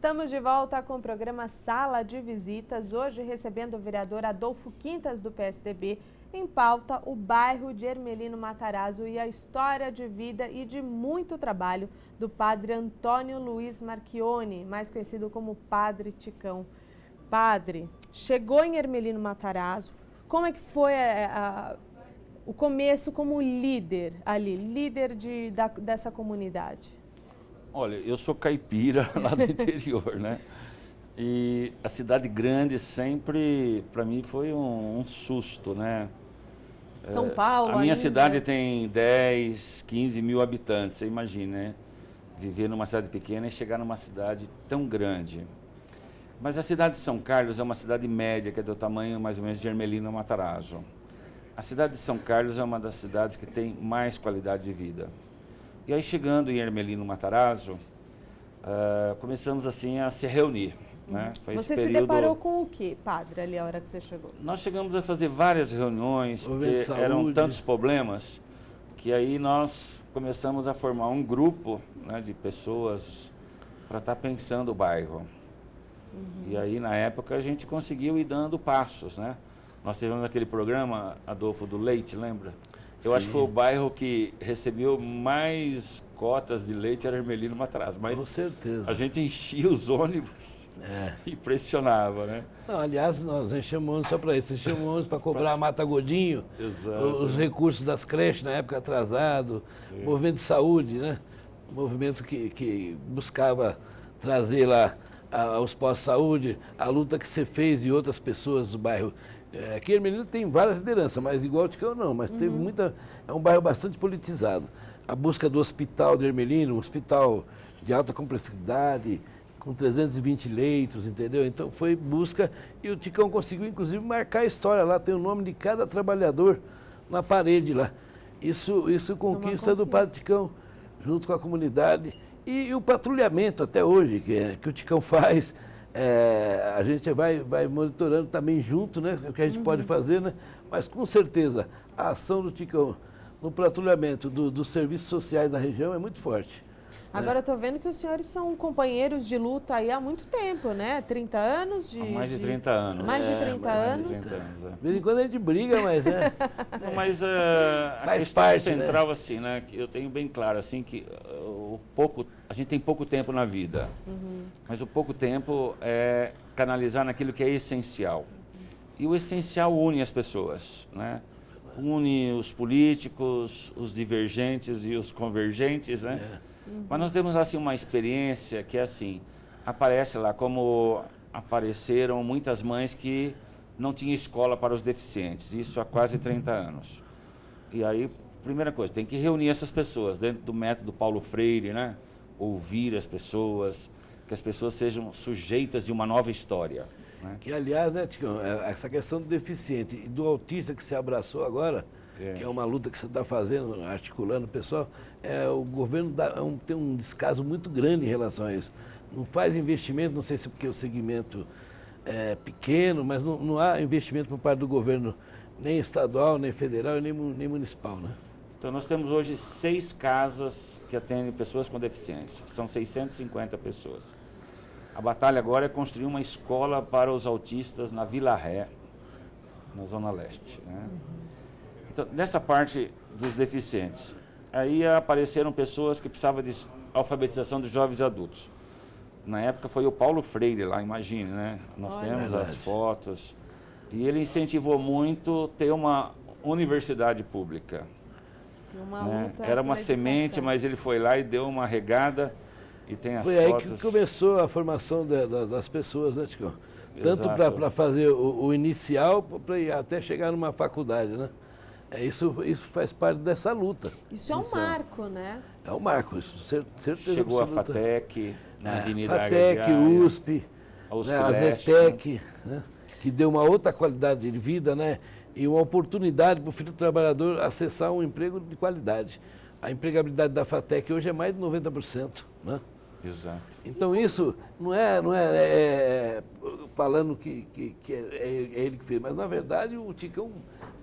Estamos de volta com o programa Sala de Visitas, hoje recebendo o vereador Adolfo Quintas, do PSDB, em pauta o bairro de Ermelino Matarazzo e a história de vida e de muito trabalho do padre Antônio Luiz Marchione, mais conhecido como Padre Ticão. Padre, chegou em Ermelino Matarazzo, como é que foi o começo como líder ali, dessa comunidade? Olha, eu sou caipira lá do interior, né? E a cidade grande sempre, para mim, foi um susto, né? São Paulo A minha ainda. cidade tem 10, 15 mil habitantes, você imagina, né? Viver numa cidade pequena e chegar numa cidade tão grande. Mas a cidade de São Carlos é uma cidade média, que é do tamanho mais ou menos de Ermelino Matarazzo. A cidade de São Carlos é uma das cidades que tem mais qualidade de vida. E aí, chegando em Ermelino Matarazzo, começamos assim a se reunir. Né? Foi Você esse se período... deparou com o que, padre, ali a hora que você chegou? Nós chegamos a fazer várias reuniões, porque eram tantos problemas, que aí nós começamos a formar um grupo, né, de pessoas para estar pensando o bairro. E aí, na época, a gente conseguiu ir dando passos, né? Nós tivemos aquele programa, Adolfo, do leite, lembra? Eu acho que foi o bairro que recebeu mais cotas de leite, era Ermelino Matarazzo. Mas com certeza. A gente enchia os ônibus e pressionava, né? Não, aliás, nós enchemos ônibus só para isso. Enchemos ônibus para cobrar a Mata Godinho, os recursos das creches na época atrasado, movimento de saúde, né? Movimento que buscava trazer lá os postos de saúde, a luta que você fez e outras pessoas do bairro. Aqui em Ermelino tem várias lideranças, mas igual o Ticão não, mas teve muita... É um bairro bastante politizado. A busca do hospital de Ermelino, um hospital de alta complexidade, com 320 leitos, entendeu? Então foi busca e o Ticão conseguiu, inclusive, marcar a história lá, tem o nome de cada trabalhador na parede lá. Isso conquista do Padre Ticão, junto com a comunidade. E o patrulhamento até hoje, que o Ticão faz... a gente vai monitorando também junto, né? O que a gente pode fazer, né? Mas com certeza a ação do Ticão no patrulhamento dos serviços sociais da região é muito forte. Agora eu estou vendo que os senhores são companheiros de luta aí há muito tempo, né? 30 anos? Há mais de 30 anos. Mais de 30 anos. Mais de 30 anos, De vez em quando a gente briga, mas Não, mas a questão parte, central, né? Assim, né? Que eu tenho bem claro, assim, que a gente tem pouco tempo na vida, mas o pouco tempo é canalizar naquilo que é essencial. E o essencial une as pessoas, né? Une os políticos, os divergentes e os convergentes, né? Mas nós temos assim uma experiência que é assim, aparece lá como apareceram muitas mães que não tinham escola para os deficientes, isso há quase 30 anos. E aí, primeira coisa, tem que reunir essas pessoas dentro do método Paulo Freire, né? Ouvir as pessoas, que as pessoas sejam sujeitas de uma nova história. Né? Que, aliás, né, Ticão, essa questão do deficiente e do autista que você abraçou agora, que é uma luta que você está fazendo, articulando o pessoal, o governo tem um descaso muito grande em relação a isso. Não faz investimento, não sei se porque o segmento é pequeno, mas não há investimento por parte do governo, nem estadual, nem federal, nem municipal, né? Então, nós temos hoje 6 casas que atendem pessoas com deficiência. São 650 pessoas. A batalha agora é construir uma escola para os autistas na Vila Ré, na Zona Leste, né? Então, nessa parte dos deficientes, aí apareceram pessoas que precisavam de alfabetização de jovens e adultos. Na época foi o Paulo Freire lá, imagine, né? Nós temos as fotos. E ele incentivou muito ter uma universidade pública. Era uma semente, mas ele foi lá e deu uma regada e tem as fotos. Foi aí que começou a formação das pessoas, né, Chico? Tanto para fazer o inicial, para até chegar numa faculdade, né? Isso faz parte dessa luta. Isso é um marco, né? É um marco, isso, certeza. Chegou absoluta. A FATEC, na Avenida FATEC, USP, a ZETEC, né? Que deu uma outra qualidade de vida, né? E uma oportunidade para o filho do trabalhador acessar um emprego de qualidade. A empregabilidade da FATEC hoje é mais de 90%, né? Exato. Então isso não é falando que é ele que fez, mas na verdade o Ticão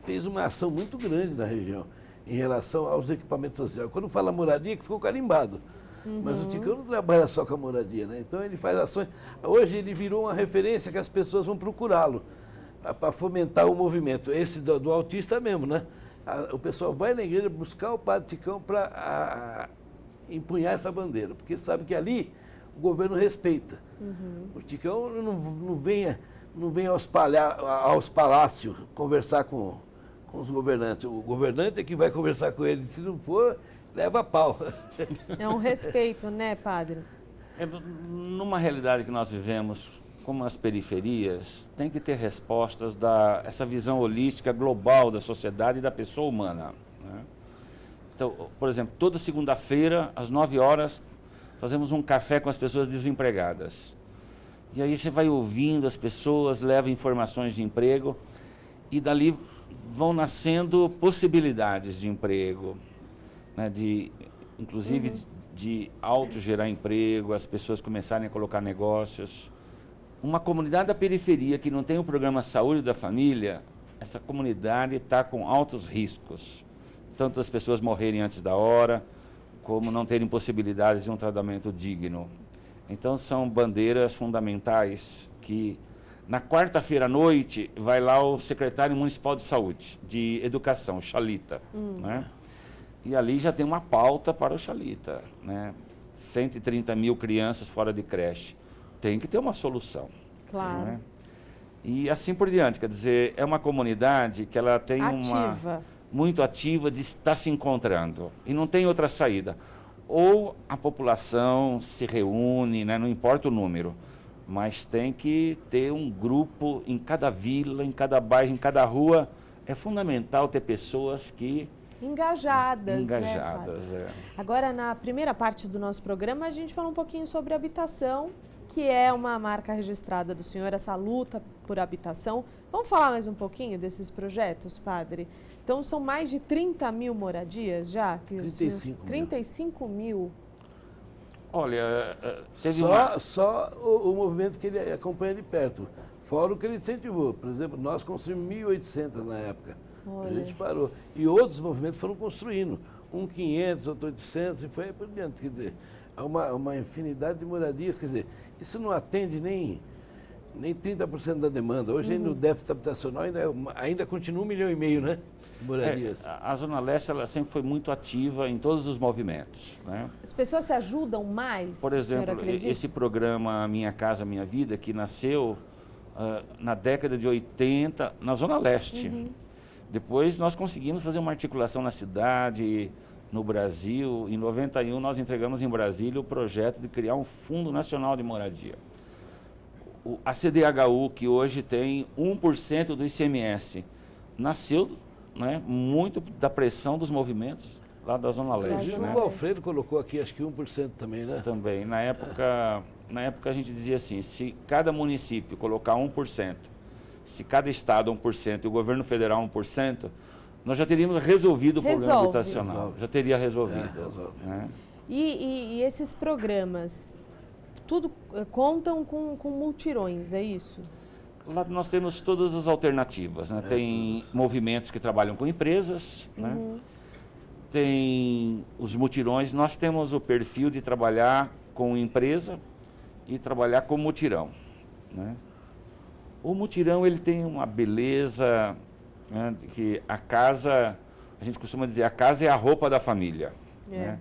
fez uma ação muito grande na região em relação aos equipamentos sociais. Quando fala moradia, que ficou carimbado. Mas o Ticão não trabalha só com a moradia, né? Então ele faz ações. Hoje ele virou uma referência que as pessoas vão procurá-lo para fomentar o movimento. Esse do autista mesmo, né? O pessoal vai na igreja buscar o Padre Ticão para empunhar essa bandeira, porque sabe que ali o governo respeita. O Ticão não vem aos palácios conversar com os governantes. O governante é que vai conversar com ele. Se não for, leva a pau. É um respeito, né, padre? Numa realidade que nós vivemos, como as periferias, tem que ter respostas essa visão holística global da sociedade e da pessoa humana, né? Então, por exemplo, toda segunda-feira, às 9 horas, fazemos um café com as pessoas desempregadas. E aí você vai ouvindo as pessoas, leva informações de emprego e dali vão nascendo possibilidades de emprego, né, inclusive de autogerar emprego, as pessoas começarem a colocar negócios. Uma comunidade da periferia que não tem o programa Saúde da Família, essa comunidade está com altos riscos. Tanto as pessoas morrerem antes da hora, como não terem possibilidades de um tratamento digno. Então são bandeiras fundamentais que na quarta-feira à noite vai lá o secretário municipal de saúde, de educação, o Xalita, né? E ali já tem uma pauta para o Xalita, né? 130 mil crianças fora de creche. Tem que ter uma solução. Claro. Né? E assim por diante, quer dizer, é uma comunidade que ela tem muito ativa de estar se encontrando e não tem outra saída. Ou a população se reúne, né? Não importa o número, mas tem que ter um grupo em cada vila, em cada bairro, em cada rua. É fundamental ter pessoas que... Engajadas, né? Agora, na primeira parte do nosso programa, a gente falou um pouquinho sobre habitação, que é uma marca registrada do senhor, essa luta por habitação. Vamos falar mais um pouquinho desses projetos, padre? Então, são mais de 30 mil moradias já? 35 mil. Olha, teve só o movimento que ele acompanha de perto, fora o que ele incentivou. Por exemplo, nós construímos 1.800 na época. Olha. A gente parou. E outros movimentos foram construindo. 500, outro 800 e foi aí por diante. Quer dizer, há uma infinidade de moradias. Quer dizer, isso não atende nem 30% da demanda. Hoje ainda o déficit habitacional ainda continua 1,5 milhão, né? Moradias. A Zona Leste ela sempre foi muito ativa em todos os movimentos, né? As pessoas se ajudam mais? Por exemplo, esse programa Minha Casa Minha Vida, que nasceu na década de 80 na Zona Leste. Depois nós conseguimos fazer uma articulação na cidade, no Brasil. Em 91 nós entregamos em Brasília o projeto de criar um Fundo Nacional de Moradia. A CDHU, que hoje tem 1% do ICMS, nasceu, né, muito da pressão dos movimentos lá da Zona Leste. Né? O Alfredo colocou aqui acho que 1% também, né? Também. Na época a gente dizia assim, se cada município colocar 1%, se cada estado 1% e o governo federal 1%, nós já teríamos resolvido o problema habitacional. Já teria resolvido. Né? E esses programas, tudo contam com multirões, é isso? Lá nós temos todas as alternativas, né? Tem movimentos que trabalham com empresas, né? Tem os mutirões. Nós temos o perfil de trabalhar com empresa e trabalhar com mutirão, né? O mutirão ele tem uma beleza, né, que a casa, a gente costuma dizer, a casa é a roupa da família. Né?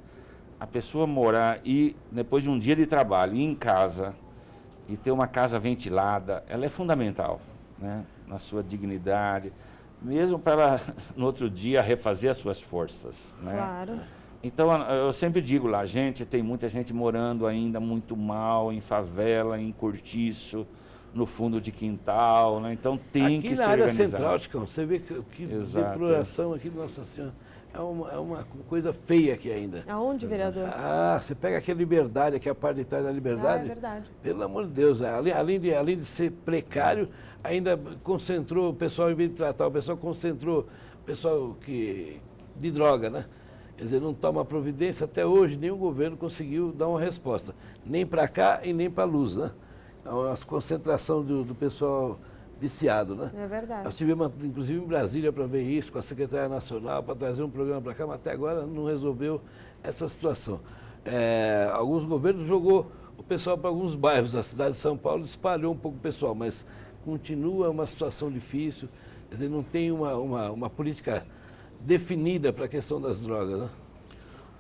A pessoa morar e depois de um dia de trabalho ir em casa e ter uma casa ventilada, ela é fundamental, né, na sua dignidade, mesmo para ela no outro dia refazer as suas forças. Né? Claro. Então eu sempre digo lá, tem muita gente morando ainda muito mal, em favela, em cortiço, no fundo de quintal, né? Então tem que se organizar. Aqui na área central, Chicão, você vê que deploração aqui, Nossa Senhora, é uma coisa feia aqui ainda. Aonde, vereador? Você pega aqui a Liberdade, aqui a parte de trás da Liberdade. É verdade. Pelo amor de Deus, além de ser precário, ainda concentrou o pessoal, em vez de tratar o pessoal, concentrou o pessoal de droga, né? Quer dizer, não toma providência, até hoje nenhum governo conseguiu dar uma resposta, nem para cá e nem para a Luz, né? A concentração do pessoal viciado, né? É verdade. Nós tivemos, inclusive, em Brasília para ver isso, com a Secretaria Nacional, para trazer um programa para cá, mas até agora não resolveu essa situação. alguns governos jogou o pessoal para alguns bairros da cidade de São Paulo, espalhou um pouco o pessoal, mas continua uma situação difícil, quer dizer, não tem uma política definida para a questão das drogas, né?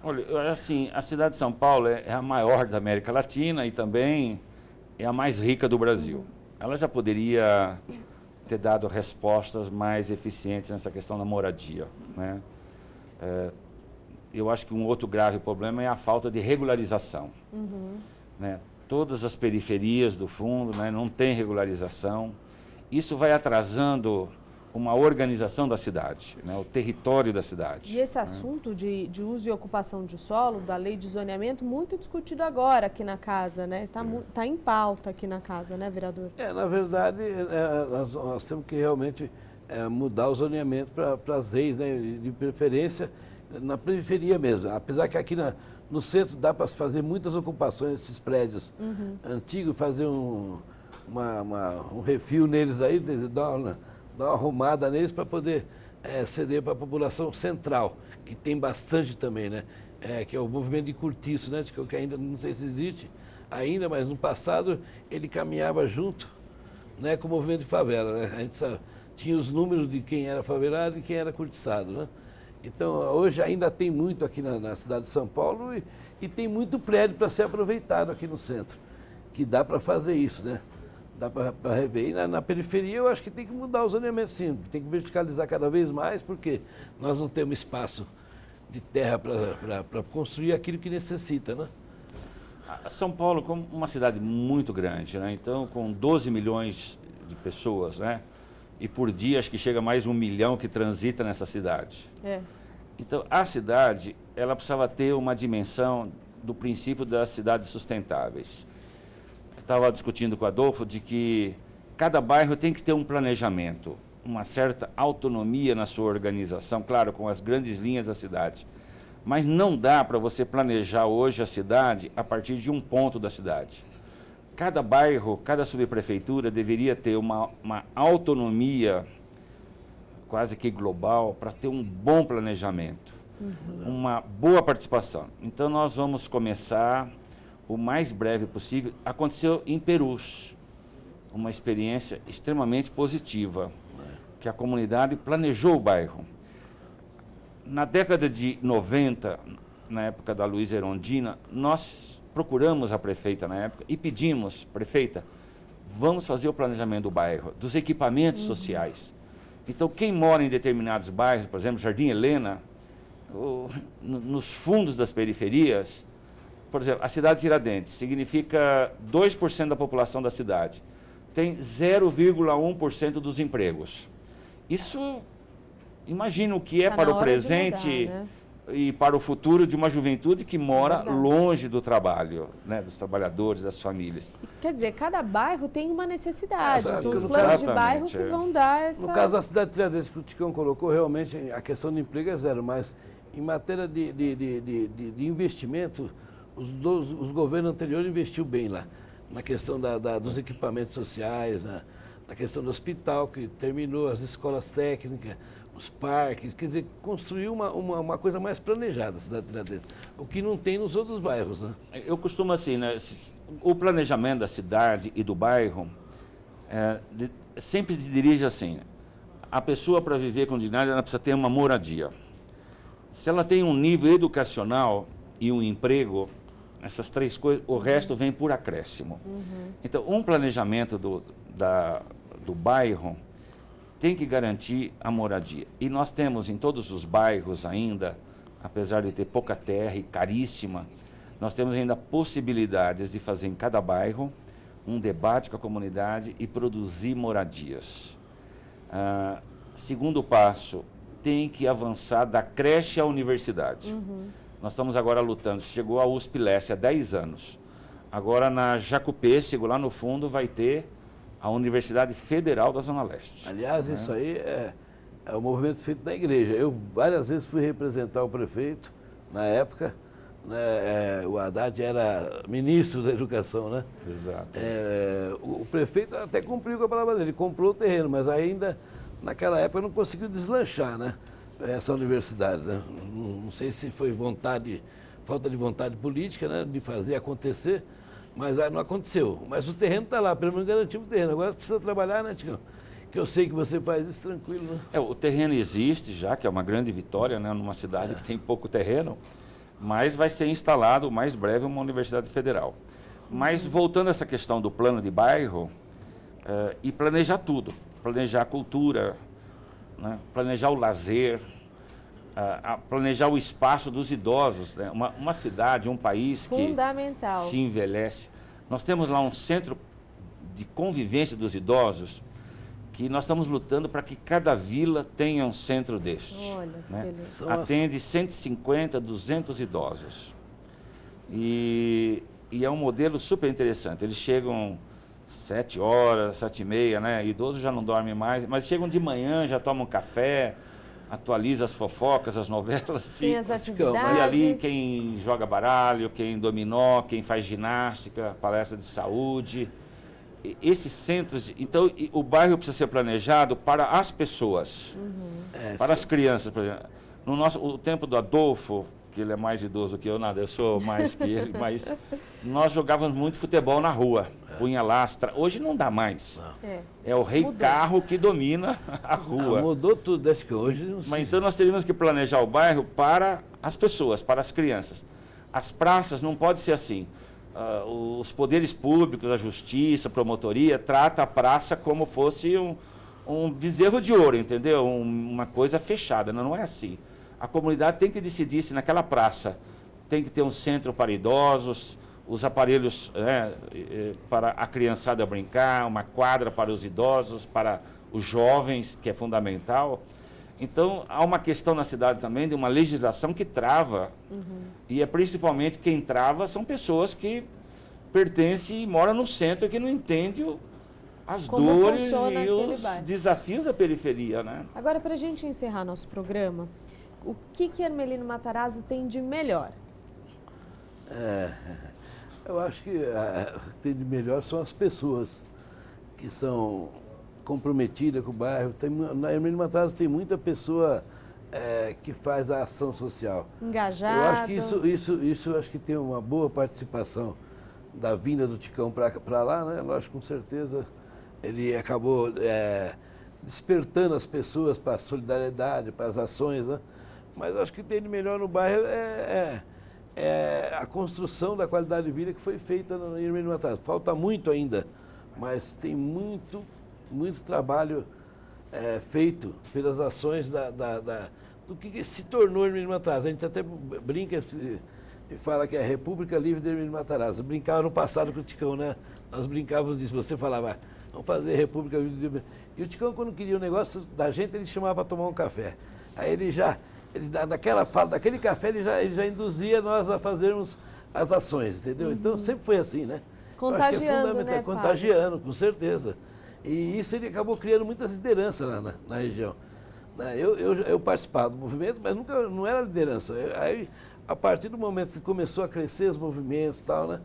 Olha, assim, a cidade de São Paulo é a maior da América Latina e também é a mais rica do Brasil. Ela já poderia ter dado respostas mais eficientes nessa questão da moradia, né? Eu acho que um outro grave problema é a falta de regularização. Né? Todas as periferias do fundo, né, não tem regularização. Isso vai atrasando uma organização da cidade, né, o território da cidade. E esse assunto de uso e ocupação de solo, da lei de zoneamento, muito discutido agora aqui na casa, né? Está em pauta aqui na casa, né, vereador? Na verdade, nós temos que realmente mudar o zoneamento para as leis, né, de preferência na periferia mesmo. Apesar que aqui no centro dá para fazer muitas ocupações nesses prédios antigos, fazer um refil neles aí, dar uma arrumada neles para poder ceder para a população central, que tem bastante também, né? Que é o movimento de cortiço, né? Que ainda não sei se existe ainda, mas no passado ele caminhava junto, né, com o movimento de favela, né? A gente tinha os números de quem era favelado e quem era cortiçado, né? Então, hoje ainda tem muito aqui na cidade de São Paulo e tem muito prédio para ser aproveitado aqui no centro, que dá para fazer isso, né? Dá para rever. E na periferia eu acho que tem que mudar o zoneamento, sim. Tem que verticalizar cada vez mais, porque nós não temos espaço de terra para construir aquilo que necessita, né? São Paulo, como uma cidade muito grande, né? Então, com 12 milhões de pessoas, né? E por dia acho que chega mais 1 milhão que transita nessa cidade. Então, a cidade, ela precisava ter uma dimensão do princípio das cidades sustentáveis. Eu estava discutindo com o Adolfo de que cada bairro tem que ter um planejamento, uma certa autonomia na sua organização, claro, com as grandes linhas da cidade. Mas não dá para você planejar hoje a cidade a partir de um ponto da cidade. Cada bairro, cada subprefeitura deveria ter uma autonomia quase que global para ter um bom planejamento, uma boa participação. Então, nós vamos começar o mais breve possível. Aconteceu em Perus, uma experiência extremamente positiva, que a comunidade planejou o bairro. Na década de 90, na época da Luísa Erondina, nós procuramos a prefeita na época e pedimos, prefeita, vamos fazer o planejamento do bairro, dos equipamentos sociais. Então, quem mora em determinados bairros, por exemplo, Jardim Helena, nos fundos das periferias, por exemplo, a cidade de Tiradentes significa 2% da população da cidade, tem 0,1% dos empregos. Isso, imagina o que é para o presente mudar, né? E para o futuro de uma juventude que mora longe do trabalho, né, dos trabalhadores, das famílias. Quer dizer, cada bairro tem uma necessidade, são os planos de bairro que vão dar essa... No caso da cidade de Tiradentes, que o Ticão colocou, realmente a questão do emprego é zero, mas em matéria de investimento, os governos anteriores investiu bem lá, na questão dos equipamentos sociais, na questão do hospital, que terminou, as escolas técnicas, os parques, quer dizer, construiu uma coisa mais planejada a cidade de Tiradentes, o que não tem nos outros bairros, né? Eu costumo assim, né, o planejamento da cidade e do bairro sempre se dirige assim, a pessoa para viver com dignidade, ela precisa ter uma moradia. Se ela tem um nível educacional e um emprego, essas três coisas, o resto vem por acréscimo. Então, um planejamento do bairro tem que garantir a moradia. E nós temos em todos os bairros ainda, apesar de ter pouca terra e caríssima, nós temos ainda possibilidades de fazer em cada bairro um debate com a comunidade e produzir moradias. Segundo passo, tem que avançar da creche à universidade. Nós estamos agora lutando, chegou a USP Leste há 10 anos. Agora na Jacupêssego, lá no fundo, vai ter a Universidade Federal da Zona Leste. Aliás, isso aí é um movimento feito na igreja. Eu várias vezes fui representar o prefeito, na época, né, o Haddad era ministro da Educação, né? Exato. O prefeito até cumpriu com a palavra dele, comprou o terreno, mas ainda, naquela época, não conseguiu deslanchar, né, essa universidade, né? Não sei se foi vontade falta de vontade política, né, de fazer acontecer, mas não aconteceu. Mas o terreno está lá, pelo menos garantimos o terreno. Agora precisa trabalhar, né, Ticão? Que eu sei que você faz isso tranquilo, né? O terreno existe já, que é uma grande vitória, né, numa cidade que tem pouco terreno, mas vai ser instalado o mais breve uma universidade federal. Mas voltando a essa questão do plano de bairro, e planejar tudo, planejar a cultura, né, planejar o lazer, planejar o espaço dos idosos, né? Uma cidade, um país que se envelhece. Nós temos lá um centro de convivência dos idosos, que nós estamos lutando para que cada vila tenha um centro deste. Olha, né? Atende 150, 200 idosos. E é um modelo super interessante. Eles chegam 7 horas, 7h30, né? Idoso já não dorme mais, mas chegam de manhã, já tomam café, atualiza as fofocas, as novelas. Tem as atividades. E ali quem joga baralho, quem dominó, quem faz ginástica, palestra de saúde. Esses centros, então o bairro precisa ser planejado para as pessoas, para as crianças. Por exemplo. O tempo do Adolfo, que ele é mais idoso que eu, nada, eu sou mais que ele, mas nós jogávamos muito futebol na rua, punha lastra. Hoje não dá mais. É o rei carro que domina a rua. Mudou tudo, acho que hoje não sei. Mas então nós teríamos que planejar o bairro para as pessoas, para as crianças. As praças não pode ser assim. Os poderes públicos, a justiça, a promotoria, trata a praça como fosse um bezerro de ouro, entendeu? Uma coisa fechada, não é assim. A comunidade tem que decidir se naquela praça tem que ter um centro para idosos, os aparelhos para a criançada brincar, uma quadra para os idosos, para os jovens, que é fundamental. Então, há uma questão na cidade também de uma legislação que trava. E principalmente quem trava são pessoas que pertencem e moram no centro e que não entendem as dores e os desafios da periferia, né? Agora, para a gente encerrar nosso programa, o que Hermelino Matarazzo tem de melhor? Eu acho que o que tem de melhor são as pessoas que são comprometida com o bairro. Na Hermelino Matarazzo tem muita pessoa que faz a ação social. Engajada. Eu acho que isso acho que tem uma boa participação da vinda do Ticão para lá, né? Lógico, com certeza ele acabou despertando as pessoas para a solidariedade, para as ações, né? Mas eu acho que tem de melhor no bairro a construção da qualidade de vida que foi feita na Hermelino Matarazzo. Falta muito ainda, mas tem muito trabalho feito pelas ações do que se tornou Hermelino Matarazzo. A gente até brinca e fala que é a República Livre de Hermelino Matarazzo. Brincava no passado com o Ticão, né? Nós brincávamos disso. Você falava, vamos fazer República Livre de Hermelino. E o Ticão, quando queria um negócio da gente, ele chamava para tomar um café. Aí naquela fala, daquele café, ele já induzia nós a fazermos as ações, entendeu? Então sempre foi assim, né? Contagiando, né, contagiando, com certeza. E isso ele acabou criando muitas lideranças lá na região. Eu participava do movimento, mas não era liderança. Aí, a partir do momento que começou a crescer os movimentos e tal, né,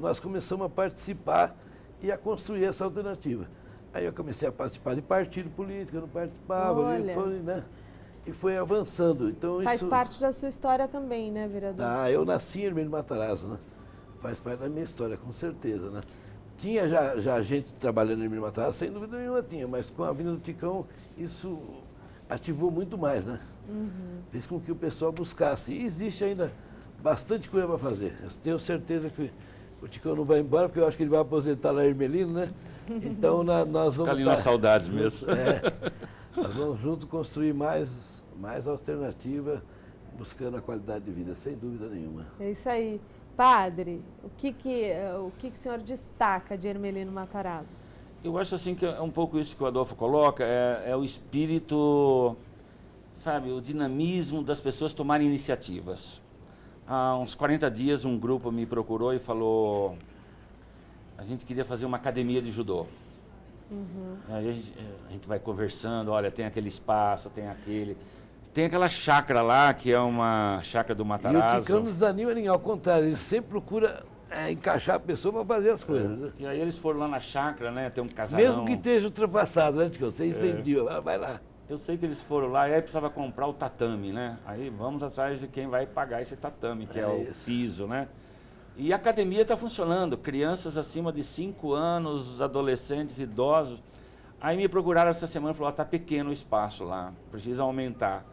nós começamos a participar e a construir essa alternativa. Aí eu comecei a participar de partido político, eu não participava, e foi avançando. Então, faz parte da sua história também, né, vereador? Eu nasci em Hermelino Matarazzo, né? Faz parte da minha história, com certeza, né? Tinha já gente trabalhando em Hermelino Matarazzo, sem dúvida nenhuma tinha, mas com a vinda do Ticão, isso ativou muito mais, né? Fez com que o pessoal buscasse. E existe ainda bastante coisa para fazer. Eu tenho certeza que o Ticão não vai embora, porque eu acho que ele vai aposentar lá em Hermelino, né? Então nós vamos... Fica ali nas saudades mesmo. Nós vamos juntos construir mais alternativa, buscando a qualidade de vida, sem dúvida nenhuma. É isso aí. Padre, o que o senhor destaca de Hermelino Matarazzo? Eu acho assim que é um pouco isso que o Adolfo coloca, é o espírito, sabe, o dinamismo das pessoas tomarem iniciativas. Há uns 40 dias um grupo me procurou e falou, a gente queria fazer uma academia de judô. Aí a gente vai conversando, olha, tem aquele espaço, tem aquele... Tem aquela chácara lá, que é uma chácara do Matarazzo. E o Ticão não desanima ninguém, ao contrário, ele sempre procura encaixar a pessoa para fazer as coisas. Né? E aí eles foram lá na chácara, né, tem um casarão. Mesmo que esteja ultrapassado, né, Ticão? Você incendiu, vai lá. Eu sei que eles foram lá e aí precisava comprar o tatame, né? Aí vamos atrás de quem vai pagar esse tatame, que é o piso, né? E a academia está funcionando, crianças acima de 5 anos, adolescentes, idosos. Aí me procuraram essa semana e falaram, está pequeno o espaço lá, precisa aumentar.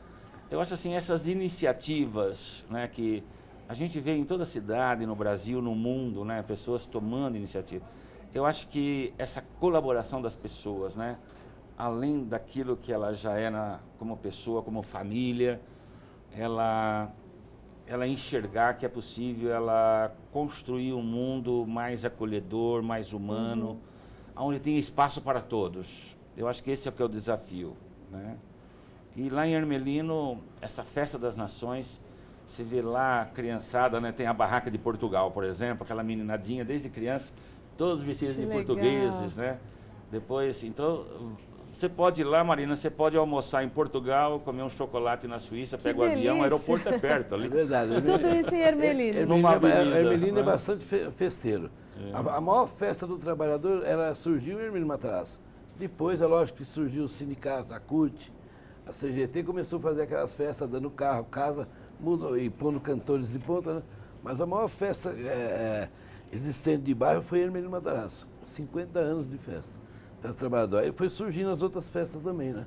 Eu acho assim, essas iniciativas, né, que a gente vê em toda a cidade, no Brasil, no mundo, né, pessoas tomando iniciativa. Eu acho que essa colaboração das pessoas, né, além daquilo que ela já é como pessoa, como família, ela enxergar que é possível ela construir um mundo mais acolhedor, mais humano, onde tem espaço para todos. Eu acho que esse é o desafio, né? E lá em Ermelino, essa festa das nações, você vê lá a criançada, né? Tem a barraca de Portugal, por exemplo, aquela meninadinha desde criança, todos vestidos de portugueses, né? Depois, então, você pode ir lá, Marina, você pode almoçar em Portugal, comer um chocolate na Suíça, pega o avião, o aeroporto é perto ali. É verdade. Tudo isso em Ermelino. Ermelino é bastante festeiro. A maior festa do trabalhador surgiu em Ermelino Matarazzo. Depois, é lógico que surgiu os sindicatos, a CUT, a CGT começou a fazer aquelas festas, dando carro, casa, e pondo cantores de ponta, né? Mas a maior festa existente de bairro foi Ermelino Matarazzo. 50 anos de festa. Os trabalhadores. Aí foi surgindo as outras festas também, né?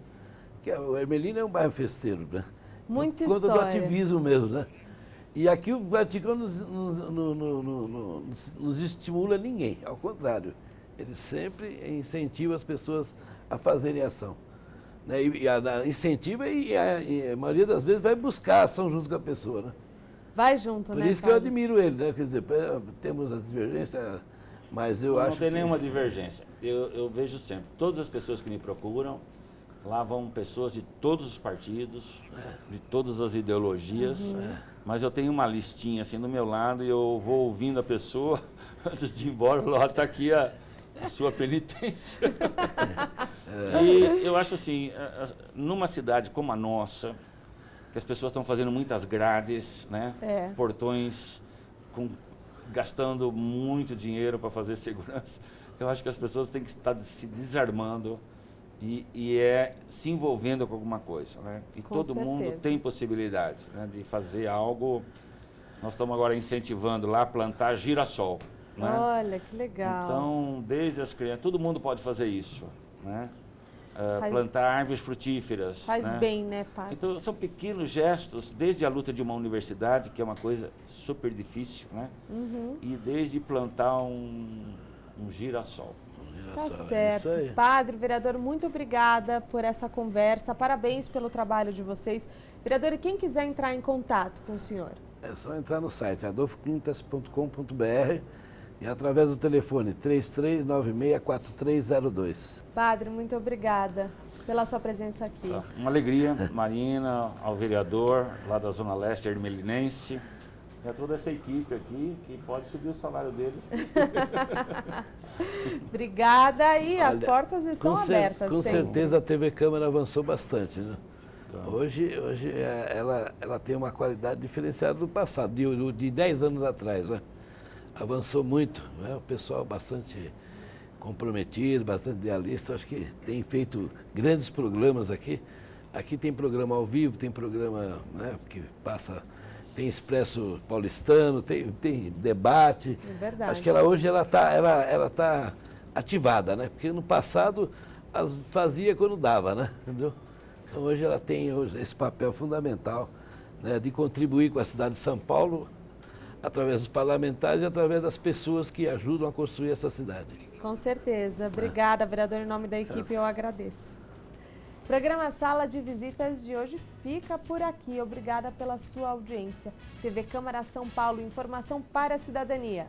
Que o Ermelino é um bairro festeiro, né? Muita história. Por conta do ativismo mesmo, né? E aqui o Vaticano nos estimula ninguém, ao contrário. Ele sempre incentiva as pessoas a fazerem ação. Né? Incentiva e a maioria das vezes vai buscar a ação junto com a pessoa, né? Vai junto, né? Por isso que eu admiro ele, né? Quer dizer, temos as divergências, mas eu acho que... Não tem nenhuma divergência. Eu vejo sempre, todas as pessoas que me procuram, lá vão pessoas de todos os partidos, de todas as ideologias, mas eu tenho uma listinha assim do meu lado e eu vou ouvindo a pessoa, antes de ir embora, eu falo, está aqui a sua penitência. E eu acho assim, numa cidade como a nossa, que as pessoas estão fazendo muitas grades, né? Portões gastando muito dinheiro para fazer segurança, eu acho que as pessoas têm que estar se desarmando e se envolvendo com alguma coisa, né? E com todo certeza. mundo tem possibilidade, né, de fazer algo. Nós estamos agora incentivando lá a plantar girassol, né? Olha, que legal. Então, desde as crianças, todo mundo pode fazer isso, né? Plantar árvores frutíferas. Faz bem, né, pai? Então, são pequenos gestos, desde a luta de uma universidade, que é uma coisa super difícil, né? E desde plantar um girassol. Tá certo. Padre, vereador, muito obrigada por essa conversa. Parabéns pelo trabalho de vocês. Vereador, e quem quiser entrar em contato com o senhor? É só entrar no site adolfoquintas.com.br e através do telefone 33964302. Padre, muito obrigada pela sua presença aqui. Tá. Uma alegria, Marina, ao vereador lá da Zona Leste Ermelinense, e a toda essa equipe aqui, que pode subir o salário deles. Obrigada, e as portas estão abertas. Com sempre. certeza a TV Câmara avançou bastante, né? Hoje ela tem uma qualidade diferenciada do passado, de 10 anos atrás, né? Avançou muito, né? O pessoal bastante comprometido, bastante idealista, acho que tem feito grandes programas aqui. Aqui tem programa ao vivo, tem programa, né, que passa, tem Expresso Paulistano, tem debate. É verdade. Acho que hoje ela tá ativada, né? Porque no passado fazia quando dava, né? Entendeu? Então hoje ela tem esse papel fundamental, né, de contribuir com a cidade de São Paulo, através dos parlamentares e através das pessoas que ajudam a construir essa cidade. Com certeza. Obrigada, vereador. Em nome da equipe, eu agradeço. O programa Sala de Visitas de hoje fica por aqui. Obrigada pela sua audiência. TV Câmara São Paulo, informação para a cidadania.